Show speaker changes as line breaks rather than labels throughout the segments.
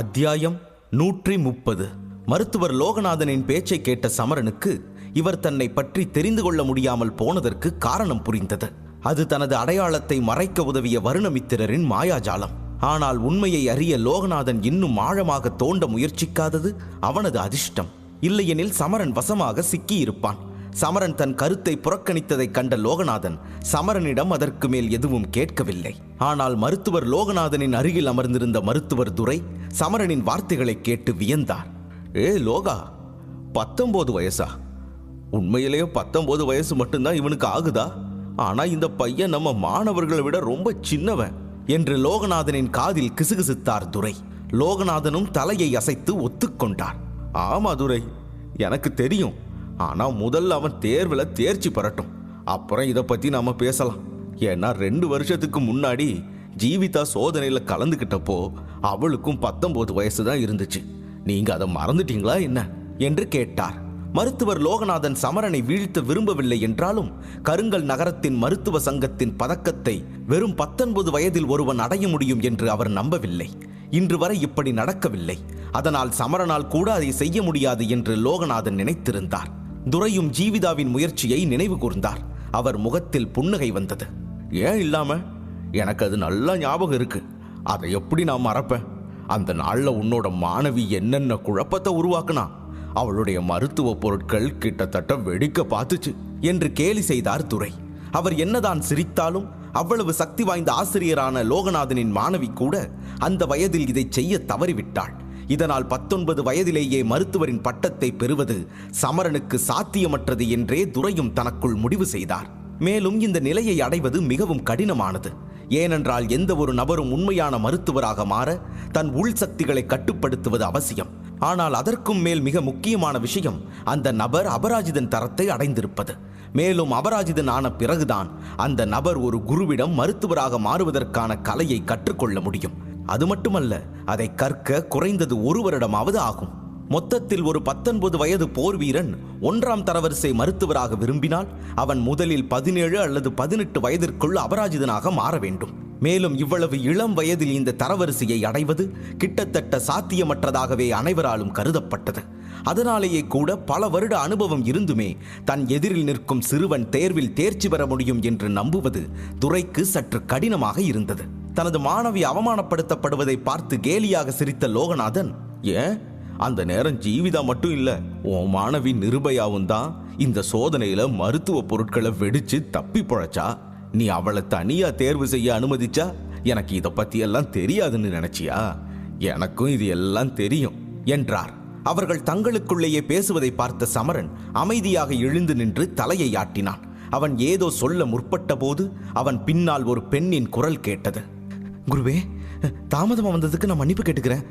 அத்தியாயம் 130. மருத்துவர் லோகநாதனின் பேச்சை கேட்ட சமரனுக்கு இவர் தன்னை பற்றி தெரிந்து கொள்ள முடியாமல் போனதற்கு காரணம் புரிந்தது. அது தனது அடையாளத்தை மறைக்க உதவிய வருணமித்திரரின் மாயாஜாலம். ஆனால் உண்மையை அறிய லோகநாதன் இன்னும் ஆழமாக தோண்ட முயற்சிக்காதது அவனது அதிர்ஷ்டம். இல்லையெனில் சமரன் வசமாக சிக்கியிருப்பான். சமரன் தன் கருத்தை புறக்கணித்ததை கண்ட லோகநாதன் சமரனிடம் அதற்கு மேல் எதுவும் கேட்கவில்லை. ஆனால் மருத்துவர் லோகநாதனின் அருகில் அமர்ந்திருந்த மருத்துவர் துரை சமரனின் வார்த்தைகளை கேட்டு வியந்தார். லோகா, 19 வயசா? உண்மையிலேயே 19 வயசு மட்டும்தான் இவனுக்கு ஆகுதா? ஆனா இந்த பையன் நம்ம மாணவர்களை விட ரொம்ப சின்னவன் என்று லோகநாதனின் காதில் கிசுகிசுத்தார் துரை. லோகநாதனும் தலையை அசைத்து ஒத்துக்கொண்டார். ஆமா துரை, எனக்கு தெரியும். ஆனா முதல்ல அவன் தேர்வில் தேர்ச்சி பெறட்டும், அப்புறம் இதை பத்தி நாம பேசலாம். ஏன்னா 2 வருஷத்துக்கு முன்னாடி ஜீவிதா சோதனையில கலந்துகிட்டப்போ அவளுக்கும் 19 வயசு தான் இருந்துச்சு. நீங்க அதை மறந்துட்டீங்களா என்ன என்று கேட்டார். மருத்துவர் லோகநாதன் சமரனை வீழ்த்த விரும்பவில்லை என்றாலும் கருங்கல் நகரத்தின் மருத்துவ சங்கத்தின் பதக்கத்தை வெறும் 19 வயதில் ஒருவன் அடைய முடியும் என்று அவர் நம்பவில்லை. இன்று வரை இப்படி நடக்கவில்லை. அதனால் சமரனால் கூட அதை செய்ய முடியாது என்று லோகநாதன் நினைத்திருந்தார். துரையும் ஜீவிதாவின் முயற்சியை நினைவு கூர்ந்தார். அவர் முகத்தில் புன்னகை வந்தது. ஏன் இல்லாம, எனக்கு அது நல்லா ஞாபகம் இருக்கு. அதை எப்படி நான் மறப்பேன்? அந்த நாள்ல உன்னோட மாணவி என்னென்ன குழப்பத்தை உருவாக்குனா. அவளுடைய மருத்துவ பொருட்கள் கிட்டத்தட்ட வெடிக்க பார்த்துச்சு என்று கேலி செய்தார் துரை. அவர் என்னதான் சிரித்தாலும் அவ்வளவு சக்தி வாய்ந்த ஆசிரியரான லோகநாதனின் மாணவி கூட அந்த வயதில் இதை செய்ய தவறிவிட்டாள். இதனால் 19 வயதிலேயே மருத்துவரின் பட்டத்தை பெறுவது சமரனுக்கு சாத்தியமற்றது என்றே துரையும் தனக்குள் முடிவு செய்தார். மேலும் இந்த நிலையை அடைவது மிகவும் கடினமானது. ஏனென்றால் எந்த ஒரு நபரும் உண்மையான மருத்துவராக மாற தன் உள் சக்திகளை கட்டுப்படுத்துவது அவசியம். ஆனால் அதற்கும் மேல் மிக முக்கியமான விஷயம் அந்த நபர் அபராஜிதன் தரத்தை அடைந்திருப்பது. மேலும் அபராஜிதன் ஆன பிறகுதான் அந்த நபர் ஒரு குருவிடம் மருத்துவராக மாறுவதற்கான கலையை கற்றுக்கொள்ள முடியும். அது மட்டுமல்ல, அதை கற்க குறைந்தது 1 வருடமாவது ஆகும். மொத்தத்தில் ஒரு 19 வயது போர் வீரன் 1ஆம் தரவரிசை மருத்துவராக விரும்பினால் அவன் முதலில் 17 அல்லது 18 வயதிற்குள் அபராஜிதனாக மாற வேண்டும். மேலும் இவ்வளவு இளம் வயதில் இந்த தரவரிசையை அடைவது கிட்டத்தட்ட சாத்தியமற்றதாகவே அனைவராலும் கருதப்பட்டது. அதனாலேயே கூட பல வருட அனுபவம் இருந்துமே தன் எதிரில் நிற்கும் சிறுவன் தேர்வில் தேர்ச்சி பெற முடியும் என்று நம்புவது துரைக்கு சற்று கடினமாக இருந்தது. தனது மாணவி அவமானப்படுத்தப்படுவதை பார்த்து கேலியாக சிரித்த லோகநாதன், ஏன் அந்த நேரம் ஜீவிதா மட்டும் இல்ல, உன் மாணவி நிருபயாவும் தான் இந்த சோதனையில மருத்துவ பொருட்களை வெடிச்சு தப்பி பொழைச்சா. நீ அவளை தனியா தேர்வு செய்ய அனுமதிச்சா எனக்கு இதை பத்தி எல்லாம் தெரியாதுன்னு நினைச்சியா? எனக்கும் இது எல்லாம் தெரியும் என்றார். அவர்கள் தங்களுக்குள்ளேயே பேசுவதை பார்த்த சமரன் அமைதியாக எழுந்து நின்று தலையை ஆட்டினான். அவன் ஏதோ சொல்ல முற்பட்ட போது அவன் பின்னால் ஒரு பெண்ணின் குரல் கேட்டது. குருவே, தாமதமா வந்ததுக்கு நான் மன்னிப்பு கேட்டுக்கிறேன்,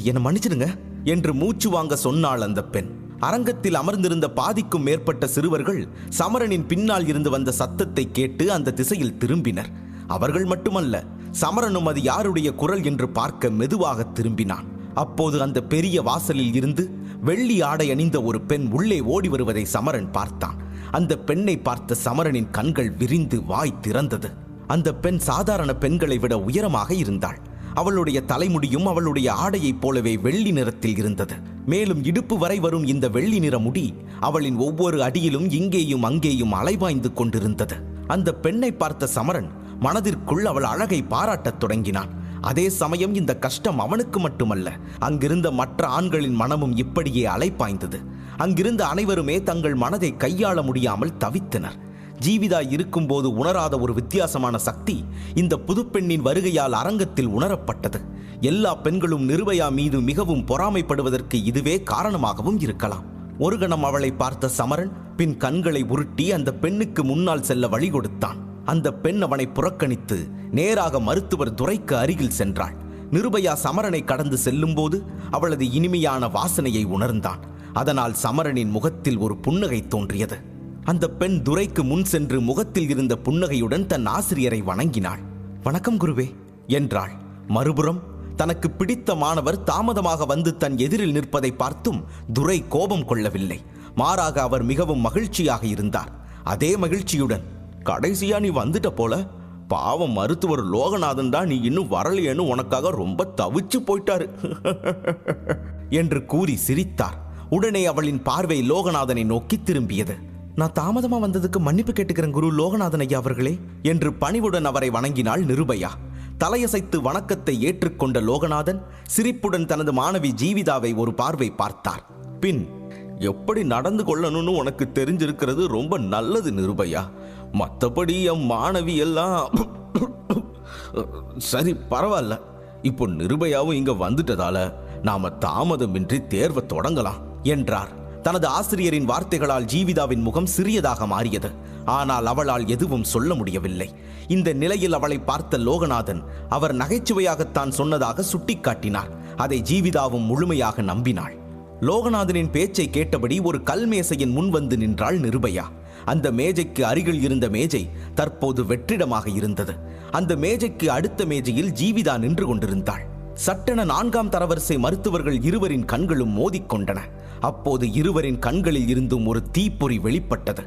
என்னை மன்னிச்சிடுங்க என்று மூச்சு வாங்க சொன்னாள் அந்த பெண். அரங்கத்தில் அமர்ந்திருந்த பாதிக்கும் மேற்பட்ட சிறுவர்கள் சமரனின் பின்னால் இருந்து வந்த சத்தத்தை கேட்டு அந்த திசையில் திரும்பினர். அவர்கள் மட்டுமல்ல, சமரனும் அது யாருடைய குரல் என்று பார்க்க மெதுவாக திரும்பினான். அப்போது அந்த பெரிய வாசலில் இருந்து வெள்ளி ஆடை அணிந்த ஒரு பெண் உள்ளே ஓடி வருவதை சமரன் பார்த்தான். அந்த பெண்ணை பார்த்த சமரனின் கண்கள் விரிந்து வாய் திறந்தது. அந்த பெண் சாதாரண பெண்களை விட உயரமாக இருந்தாள். அவளுடைய தலைமுடியும் அவளுடைய ஆடையைப் போலவே வெள்ளி நிறத்தில் இருந்தது. மேலும் இடுப்பு வரை வரும் இந்த வெள்ளி நிற முடி அவளின் ஒவ்வொரு அடியிலும் இங்கேயும் அங்கேயும் அலைபாய்ந்து கொண்டிருந்தது. அந்த பெண்ணை பார்த்த சமரன் மனதிற்குள் அவள் அழகை பாராட்டத் தொடங்கினான். அதே சமயம் இந்த கஷ்டம் அவனுக்கு மட்டுமல்ல, அங்கிருந்த மற்ற ஆண்களின் மனமும் இப்படியே அலைப்பாய்ந்தது. அங்கிருந்த அனைவருமே தங்கள் மனதை கையாள முடியாமல் தவித்தனர். ஜீவிதா இருக்கும்போது உணராத ஒரு வித்தியாசமான சக்தி இந்த புதுப்பெண்ணின் வருகையால் அரங்கத்தில் உணரப்பட்டது. எல்லா பெண்களும் நிருபயா மீது மிகவும் பொறாமைப்படுவதற்கு இதுவே காரணமாகவும் இருக்கலாம். ஒரு கணம் அவளை பார்த்த சமரன் பின் கண்களை உருட்டி அந்த பெண்ணுக்கு முன்னால் செல்ல வழி கொடுத்தான். அந்த பெண் அவனை புறக்கணித்து நேராக மருத்துவர் துரைக்கு அருகில் சென்றாள். நிருபயா சமரனை கடந்து செல்லும் போது அவளது இனிமையான வாசனையை உணர்ந்தான். அதனால் சமரனின் முகத்தில் ஒரு புன்னகை தோன்றியது. அந்த பெண் துரைக்கு முன் சென்று முகத்தில் இருந்த புன்னகையுடன் தன் ஆசிரியரை வணங்கினாள். வணக்கம் குருவே என்றாள். மறுபுறம் தனக்கு பிடித்த மாணவர் தாமதமாக வந்து தன் எதிரில் நிற்பதை பார்த்தும் துரை கோபம் கொள்ளவில்லை. மாறாக அவர் மிகவும் மகிழ்ச்சியாக இருந்தார். அதே மகிழ்ச்சியுடன், கடைசியா நீ வந்துட்ட போல, பாவம் மருத்துவர் லோகநாதன் தான் நீ இன்னும் வரலையேன்னு உனக்காக ரொம்ப தவிச்சு போயிட்டாரு என்று கூறி சிரித்தார். உடனே அவளின் பார்வை லோகநாதனை நோக்கி திரும்பியது. நான் தாமதமா வந்ததுக்கு மன்னிப்பு கேட்டுக்கிறேன் குரு லோகநாதன் ஐயா அவர்களே என்று பணிவுடன் அவரை வணங்கினாள் நிருபயா. தலையசைத்து வணக்கத்தை ஏற்றுக்கொண்ட லோகநாதன் சிரிப்புடன் தனது மாணவி ஜீவிதாவை ஒரு பார்வை பார்த்தார். பின், எப்படி நடந்து கொள்ளணும்னு உனக்கு தெரிஞ்சிருக்கிறது ரொம்ப நல்லது நிருபயா. மற்றபடி என் மாணவி எல்லாம் சரி, பரவாயில்ல. இப்போ நிருபயாவும் இங்க வந்துட்டதால நாம தாமதமின்றி தேர்வை தொடங்கலாம் என்றார். தனது ஆசிரியரின் வார்த்தைகளால் ஜீவிதாவின் முகம் சிறியதாக மாறியது. ஆனால் அவளால் எதுவும் சொல்ல முடியவில்லை. இந்த நிலையில் அவளை பார்த்த லோகநாதன் அவர் நகைச்சுவையாகத்தான் சொன்னதாக சுட்டிக்காட்டினார். அதை ஜீவிதாவும் முழுமையாக நம்பினாள். லோகநாதனின் பேச்சை கேட்டபடி ஒரு கல்மேசையின் முன் வந்து நின்றாள் நிருபயா. அந்த மேஜைக்கு அருகில் இருந்த மேஜை தற்போது வெற்றிடமாக இருந்தது. அந்த மேஜைக்கு அடுத்த மேஜையில் ஜீவிதா நின்று கொண்டிருந்தாள். சட்டென 4ஆம் தரவரிசை மருத்துவர்கள் இருவரின் கண்களும் மோதிக்கொண்டன. அப்போது இருவரின் கண்களில் இருந்தும் ஒரு தீப்பொறி வெளிப்பட்டது.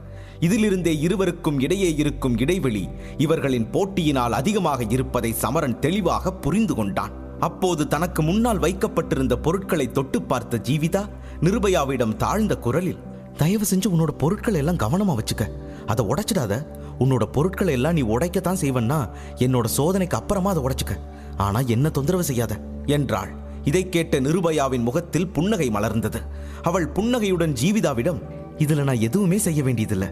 இதிலிருந்தே இருவருக்கும் இடையே இருக்கும் இடைவெளி இவர்களின் போட்டியினால் அதிகமாக இருப்பதை சமரன் தெளிவாக புரிந்து கொண்டான். அப்போது தனக்கு முன்னால் வைக்கப்பட்டிருந்த பொருட்களை தொட்டு பார்த்த ஜீவிதா நிருபயாவிடம் தாழ்ந்த குரலில், தயவு செஞ்சு உன்னோட பொருட்களை எல்லாம் கவனமா வச்சுக்க, அதை உடைச்சிடாத. உன்னோட பொருட்களை எல்லாம் நீ உடைக்கத்தான் செய்வன்னா என்னோட சோதனைக்கு அப்புறமா அதை உடைச்சுக்க, ஆனா என்ன தொந்தரவு செய்யாத என்றாள். இதை கேட்ட நிருபயாவின் முகத்தில் புன்னகை மலர்ந்தது. அவள் புன்னகையுடன் ஜீவிதாவிடம், இதுல நான் எதுவுமே செய்ய வேண்டியதில்லை,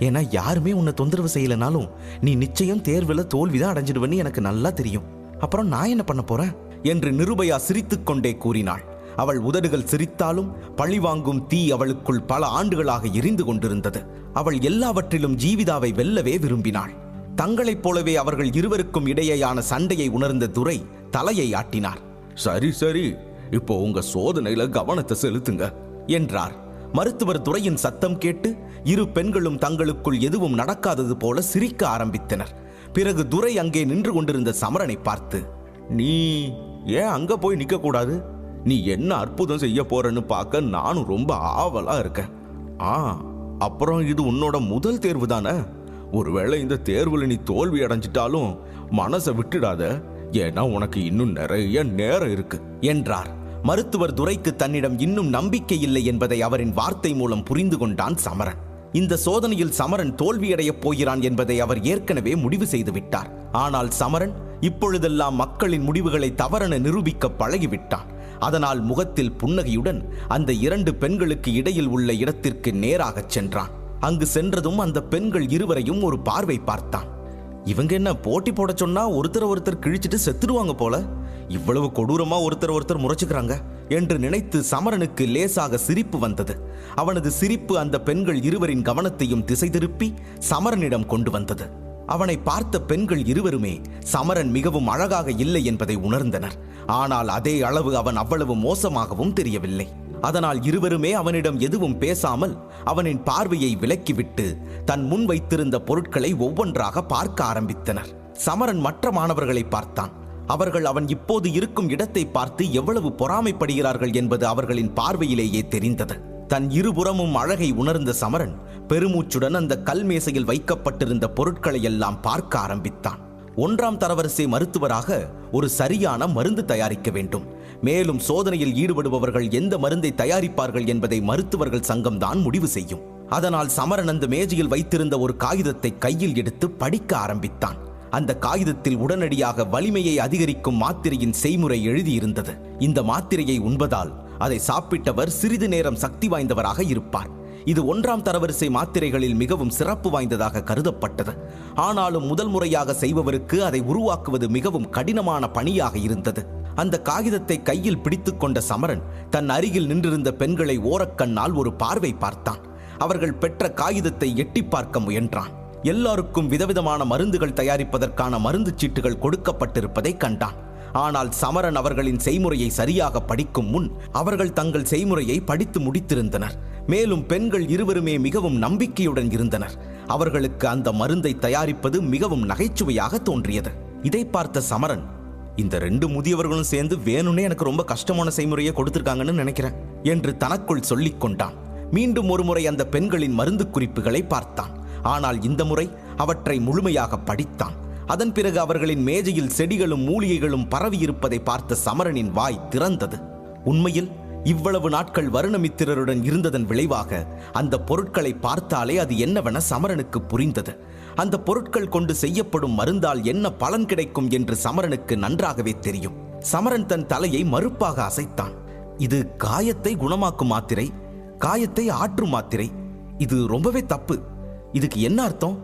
ஏன்னா யாருமே உன்னை தொந்தரவு செய்யலனாலும் நீ நிச்சயம் தேர்வில் தோல்விதான் அடைஞ்சிடுவன்னு எனக்கு நல்லா தெரியும். அப்புறம் நான் என்ன பண்ண போறேன் என்று நிருபயா சிரித்துக்கொண்டே கூறினாள். அவள் உதடுகள் சிரித்தாலும் பழிவாங்கும் தீ அவளுக்குள் பல ஆண்டுகளாக எரிந்து கொண்டிருந்தது. அவள் எல்லாவற்றிலும் ஜீவிதாவை வெல்லவே விரும்பினாள். தங்களைப் போலவே அவர்கள் இருவருக்கும் இடையேயான சண்டையை உணர்ந்த துரை தலையை ஆட்டினார். சரி சரி, இப்போ உங்க சோதனையில கவனத்தை செலுத்துங்க என்றார். மருத்துவர் துரையின் சத்தம் கேட்டு இரு பெண்களும் தங்களுக்குள் எதுவும் நடக்காதது போல சிரிக்க ஆரம்பித்தனர். பிறகு துரை அங்கே நின்று கொண்டிருந்த சமரனை பார்த்து, நீ ஏன் அங்க போய் நிக்க கூடாது? நீ என்ன அற்புதம் செய்ய போறன்னு பார்க்க நானும் ரொம்ப ஆவலா இருக்கேன். அப்புறம் இது உன்னோட முதல் தேர்வு தானே? ஒருவேளை இந்த தேர்வுல நீ தோல்வி அடைஞ்சிட்டாலும் மனசை விட்டுடாத, ஏன்னா உனக்கு இன்னும் நிறைய நேரம் இருக்கு என்றார். மருத்துவர் துரைக்கு தன்னிடம் இன்னும் நம்பிக்கை இல்லை என்பதை அவரின் வார்த்தை மூலம் புரிந்து கொண்டான் சமரன். இந்த சோதனையில் சமரன் தோல்வியடையப் போகிறான் என்பதை அவர் ஏற்கனவே முடிவு செய்து விட்டார். ஆனால் சமரன் இப்பொழுதெல்லாம் மக்களின் முடிவுகளை தவறென நிரூபிக்க பழகிவிட்டான். அதனால் முகத்தில் புன்னகையுடன் அந்த 2 பெண்களுக்கு இடையில் உள்ள இடத்திற்கு நேராகச் சென்றான். அங்கு சென்றதும் அந்த பெண்கள் இருவரையும் ஒரு பார்வை பார்த்தான். இவங்க என்ன போட்டி போட சொன்னா ஒருத்தர் கிழிச்சிட்டு செத்துடுவாங்க போல, இவ்வளவு கொடூரமா ஒருத்தர் முறைச்சுக்கிறாங்க என்று நினைத்து சமரனுக்கு லேசாக சிரிப்பு வந்தது. அவனது சிரிப்பு அந்த பெண்கள் இருவரின் கவனத்தையும் திசை திருப்பி சமரனிடம் கொண்டு வந்தது. அவனை பார்த்த பெண்கள் இருவருமே சமரன் மிகவும் அழகாக இல்லை என்பதை உணர்ந்தனர். ஆனால் அதே அளவு அவன் அவ்வளவு மோசமாகவும் தெரியவில்லை. அதனால் இருவருமே அவனிடம் எதுவும் பேசாமல் அவனின் பார்வையை விலக்கிவிட்டு தன் முன் வைத்திருந்த பொருட்களை ஒவ்வொன்றாக பார்க்க ஆரம்பித்தனர். சமரன் மற்ற மாணவர்களை பார்த்தான். அவர்கள் அவன் இப்போது இருக்கும் இடத்தை பார்த்து எவ்வளவு பொறாமைப்படுகிறார்கள் என்பது அவர்களின் பார்வையிலேயே தெரிந்தது. தன் இருபுறமும் அழகை உணர்ந்த சமரன் பெருமூச்சுடன் அந்த கல்மேசையில் வைக்கப்பட்டிருந்த பொருட்களை எல்லாம் பார்க்க ஆரம்பித்தான். 1ஆம் தரவரிசை மருத்துவராக ஒரு சரியான மருந்து தயாரிக்க வேண்டும். மேலும் சோதனையில் ஈடுபடுபவர்கள் எந்த மருந்தை தயாரிப்பார்கள் என்பதை மருத்துவர்கள் சங்கம்தான் முடிவு செய்யும். அதனால் சமரன் அந்த மேஜையில் வைத்திருந்த ஒரு காகிதத்தை கையில் எடுத்து படிக்க ஆரம்பித்தான். அந்த காகிதத்தில் உடனடியாக வலிமையை அதிகரிக்கும் மாத்திரையின் செய்முறை எழுதியிருந்தது. இந்த மாத்திரையை உண்பதால் அதை சாப்பிட்டவர் சிறிது நேரம் சக்தி வாய்ந்தவராக இருப்பார். இது 1ஆம் தரவரிசை மாத்திரைகளில் மிகவும் சிறப்பு வாய்ந்ததாக கருதப்பட்டது. ஆனாலும் முதல் முறையாக செய்பவருக்கு அதை உருவாக்குவது மிகவும் கடினமான பணியாக இருந்தது. அந்த காகிதத்தை கையில் பிடித்துக் கொண்ட சமரன் தன் அருகில் நின்றிருந்த பெண்களை ஓரக்கண்ணால் ஒரு பார்வை பார்த்தான். அவர்கள் பெற்ற காகிதத்தை எட்டி பார்க்க முயன்றான். எல்லாருக்கும் விதவிதமான மருந்துகள் தயாரிப்பதற்கான மருந்து சீட்டுகள் கொடுக்கப்பட்டிருப்பதை கண்டான். ஆனால் சமரன் அவர்களின் செய்முறையை சரியாக படிக்கும் முன் அவர்கள் தங்கள் செய்முறையை படித்து முடித்திருந்தனர். மேலும் பெண்கள் இருவருமே மிகவும் நம்பிக்கையுடன் இருந்தனர். அவர்களுக்கு அந்த மருந்தை தயாரிப்பது மிகவும் நகைச்சுவையாக தோன்றியது. இதை பார்த்த சமரன், இந்த 2 முதியவர்களும் சேர்ந்து வேணும்னே எனக்கு ரொம்ப கஷ்டமான செய்முறையை கொடுத்திருக்காங்கன்னு நினைக்கிறேன் என்று தனக்குள் சொல்லிக் கொண்டான். மீண்டும் ஒருமுறை அந்த பெண்களின் மருந்து குறிப்புகளை பார்த்தான். ஆனால் இந்த முறை அவற்றை முழுமையாக படித்தான். அதன் பிறகு அவர்களின் மேஜையில் செடிகளும் மூலிகைகளும் பரவியிருப்பதை பார்த்த சமரனின் வாய் திறந்தது. உண்மையில் இவ்வளவு நாட்கள் வருணமித்திரருடன் இருந்ததன் விளைவாக அந்த பொருட்களை பார்த்தாலே அது என்னவென சமரனுக்கு புரிந்தது. அந்த பொருட்கள் கொண்டு செய்யப்படும் மருந்தால் என்ன பலன் கிடைக்கும் என்று சமரனுக்கு நன்றாகவே தெரியும். சமரன் தன் தலையை மறுப்பாக அசைத்தான். இது காயத்தை குணமாக்கும் மாத்திரை, காயத்தை ஆற்றும் மாத்திரை. இது ரொம்பவே தப்பு. இதுக்கு என்ன அர்த்தம்?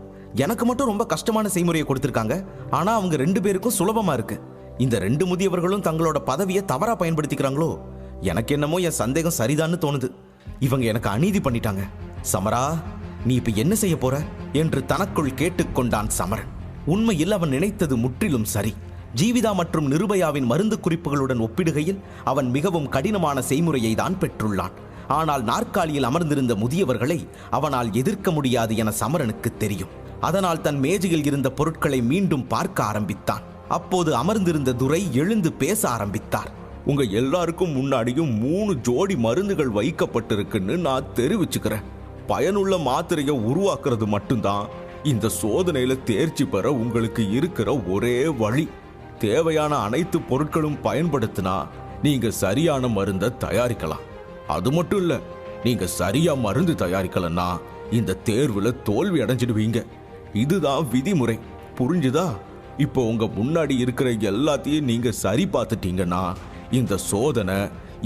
எனக்கு மட்டும் ரொம்ப கஷ்டமான செய்முறையை கொடுத்திருக்காங்க, ஆனா அவங்க 2 பேருக்கும் சுலபமா இருக்கு. இந்த 2 முதியவர்களும் தங்களோட பதவியை தவறா பயன்படுத்திக்கிறாங்களோ? எனக்கு என்னமோ என் சந்தேகம் சரிதான்னு தோணுது. இவங்க எனக்கு அநீதி பண்ணிட்டாங்க. சமரா, நீ இப்ப என்ன செய்ய போற என்று தனக்குள் கேட்டுக்கொண்டான் சமரன். உண்மையில் அவன் நினைத்தது முற்றிலும் சரி. ஜீவிதா மற்றும் நிருபயாவின் மருந்து குறிப்புகளுடன் ஒப்பிடுகையில் அவன் மிகவும் கடினமான செய்முறையை தான் பெற்றுள்ளான். ஆனால் நாற்காலியில் அமர்ந்திருந்த முதியவர்களை அவனால் எதிர்க்க முடியாது என சமரனுக்கு தெரியும். அதனால் தன் மேஜையில் இருந்த பொருட்களை மீண்டும் பார்க்க ஆரம்பித்தான். அப்போது அமர்ந்திருந்த துரை எழுந்து பேச ஆரம்பித்தார்.
உங்க எல்லாருக்கும் முன்னாடியும் 3 ஜோடி மருந்துகள் வைக்கப்பட்டிருக்குன்னு நான் தெரிவிச்சுக்கிறேன். பயனுள்ள மாத்திரையை உருவாக்குறது மட்டும்தான் இந்த சோதனையில தேர்ச்சி பெற உங்களுக்கு இருக்கிற ஒரே வழி. தேவையான அனைத்து பொருட்களும் பயன்படுத்தினா நீங்க சரியான மருந்தை தயாரிக்கலாம். அது மட்டும் இல்ல, நீங்க சரியா மருந்து தயாரிக்கலன்னா இந்த தேர்வுல தோல்வி அடைஞ்சிடுவீங்க. இதுதான் விதிமுறை, புரிஞ்சுதா? இப்போ உங்க முன்னாடி இருக்கிற எல்லாத்தையும் நீங்க சரி பார்த்துட்டீங்கன்னா இந்த சோதனை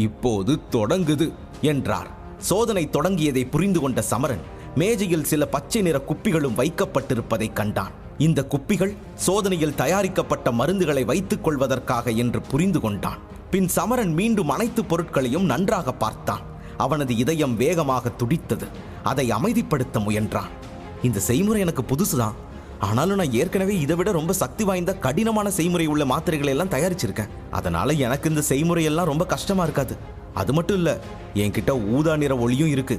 இப்போது தொடங்குது
என்றார். சோதனை தொடங்கியதை புரிந்து கொண்ட சமரன் மேஜையில் சில பச்சை நிற குப்பிகளும் வைக்கப்பட்டிருப்பதை கண்டான். இந்த குப்பிகள் சோதனையில் தயாரிக்கப்பட்ட மருந்துகளை வைத்துக் கொள்வதற்காக என்று புரிந்து கொண்டான். பின் சமரன் மீண்டும் அனைத்து பொருட்களையும் நன்றாக பார்த்தான். அவனது இதயம் வேகமாக துடித்தது. அதை அமைதிப்படுத்த முயன்றான். இந்த செய்முறை எனக்கு புதுசுதான், ஆனாலும் நான் ஏற்கனவே இதை விட ரொம்ப சக்தி வாய்ந்த கடினமான செய்முறை உள்ள மாத்திரைகளை எல்லாம் தயாரிச்சிருக்கேன். அதனால எனக்கு இந்த செய்முறை எல்லாம் ரொம்ப கஷ்டமா இருக்காது. அது மட்டும் இல்ல, என்கிட்ட ஊதா நிற ஒளியும் இருக்கு.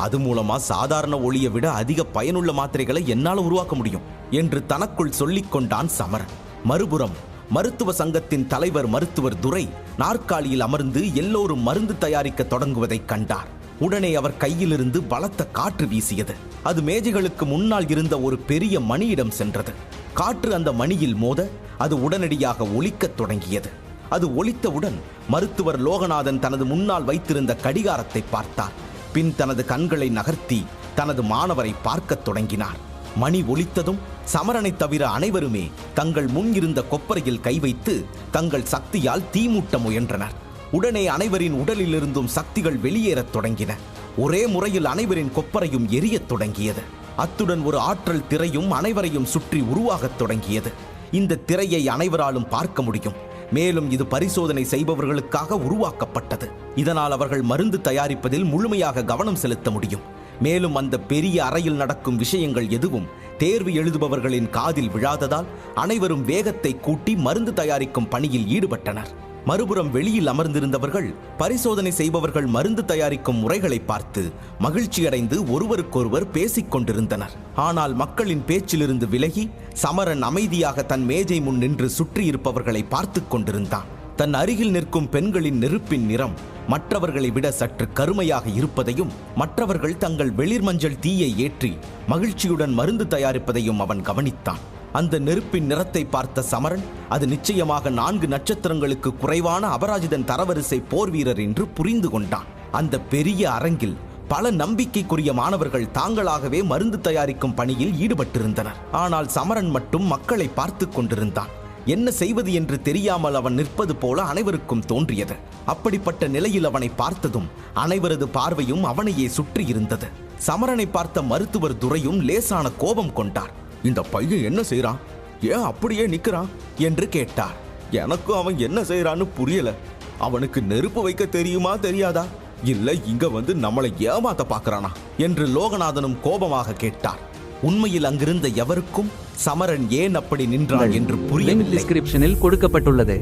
அது மூலமா சாதாரண ஒளியை விட அதிக பயனுள்ள மாத்திரைகளை என்னால் உருவாக்க முடியும் என்று தனக்குள் சொல்லிக் கொண்டான் சமரன். மறுபுறம் மருத்துவ சங்கத்தின் தலைவர் மருத்துவர் துரை நாற்காலியில் அமர்ந்து எல்லோரும் மருந்து தயாரிக்க தொடங்குவதை கண்டார். உடனே அவர் கையிலிருந்து பலத்த காற்று வீசியது. அது மேஜைகளுக்கு முன்னால் இருந்த ஒரு பெரிய மணியிடம் சென்றது. காற்று அந்த மணியில் மோத அது உடனடியாக ஒலிக்கத் தொடங்கியது. அது ஒலித்தவுடன் மருத்துவர் லோகநாதன் தனது முன்னால் வைத்திருந்த கடிகாரத்தை பார்த்தார். பின் தனது கண்களை நகர்த்தி தனது மாணவரை பார்க்கத் தொடங்கினார். மணி ஒலித்ததும் சமரனை தவிர அனைவருமே தங்கள் முன் இருந்த கொப்பரையில் கை வைத்து தங்கள் சக்தியால் தீமூட்ட முயன்றனர். உடனே அனைவரின் உடலிலிருந்தும் சக்திகள் வெளியேறத் தொடங்கின. ஒரே முறையில் அனைவரின் கொப்பரையும் எரியத் தொடங்கியது. அத்துடன் ஒரு ஆற்றல் திரையும் அனைவரையும் சுற்றி உருவாகத் தொடங்கியது. இந்த திரையை அனைவராலும் பார்க்க முடியும். மேலும் இது பரிசோதனை செய்பவர்களுக்காக உருவாக்கப்பட்டது. இதனால் அவர்கள் மருந்து தயாரிப்பதில் முழுமையாக கவனம் செலுத்த முடியும். மேலும் அந்த பெரிய அறையில் நடக்கும் விஷயங்கள் எதுவும் தேர்வு எழுதுபவர்களின் காதில் விழாததால் அனைவரும் வேகத்தை கூட்டி மருந்து தயாரிக்கும் பணியில் ஈடுபட்டனர். மறுபுறம் வெளியில் அமர்ந்திருந்தவர்கள் பரிசோதனை செய்பவர்கள் மருந்து தயாரிக்கும் முறைகளை பார்த்து மகிழ்ச்சியடைந்து ஒருவருக்கொருவர் பேசிக் கொண்டிருந்தனர். ஆனால் மக்களின் பேச்சிலிருந்து விலகி சமரன் அமைதியாக தன் மேஜை முன் நின்று சுற்றியிருப்பவர்களை பார்த்து கொண்டிருந்தான். தன் அருகில் நிற்கும் பெண்களின் நெருப்பின் நிறம் மற்றவர்களை விட சற்று கருமையாக இருப்பதையும் மற்றவர்கள் தங்கள் வெளிர் மஞ்சள் தீயை ஏற்றி மகிழ்ச்சியுடன் மருந்து தயாரிப்பதையும் அவன் கவனித்தான். அந்த நெருப்பின் நிறத்தை பார்த்த சமரன் அது நிச்சயமாக 4 நட்சத்திரங்களுக்கு குறைவான அபராஜிதன் தரவரிசை போர் வீரர் என்று புரிந்து கொண்டான். அந்த பெரிய அரங்கில் பல நம்பிக்கைக்குரிய மாணவர்கள் தாங்களாகவே மருந்து தயாரிக்கும் பணியில் ஈடுபட்டிருந்தனர். ஆனால் சமரன் மட்டும் மக்களை பார்த்து கொண்டிருந்தான். என்ன செய்வது என்று தெரியாமல் அவன் நிற்பது போல அனைவருக்கும் தோன்றியது. அப்படிப்பட்ட நிலையில் அவனை பார்த்ததும் அனைவரது பார்வையும் அவனையே சுற்றி இருந்தது. சமரனை பார்த்த மருத்துவர் துரையும் லேசான கோபம் கொண்டார்.
இந்த பையன் என்ன செய்யறான், ஏன் அப்படியே நிக்கிறான் என்று கேட்டார். எனக்கும் அவன் என்ன செய்யறான்னு புரியல. அவனுக்கு நெருப்பு வைக்க தெரியுமா தெரியாதா, இல்ல இங்க வந்து நம்மளை ஏமாத்த பாக்குறானா
என்று லோகநாதனும் கோபமாக கேட்டார். உண்மையில் அங்கிருந்த எவருக்கும் சமரன் ஏன் அப்படி நின்றான் என்று புரியவில்லை.
டிஸ்கிரிப்ஷனில் கொடுக்கப்பட்டுள்ளது.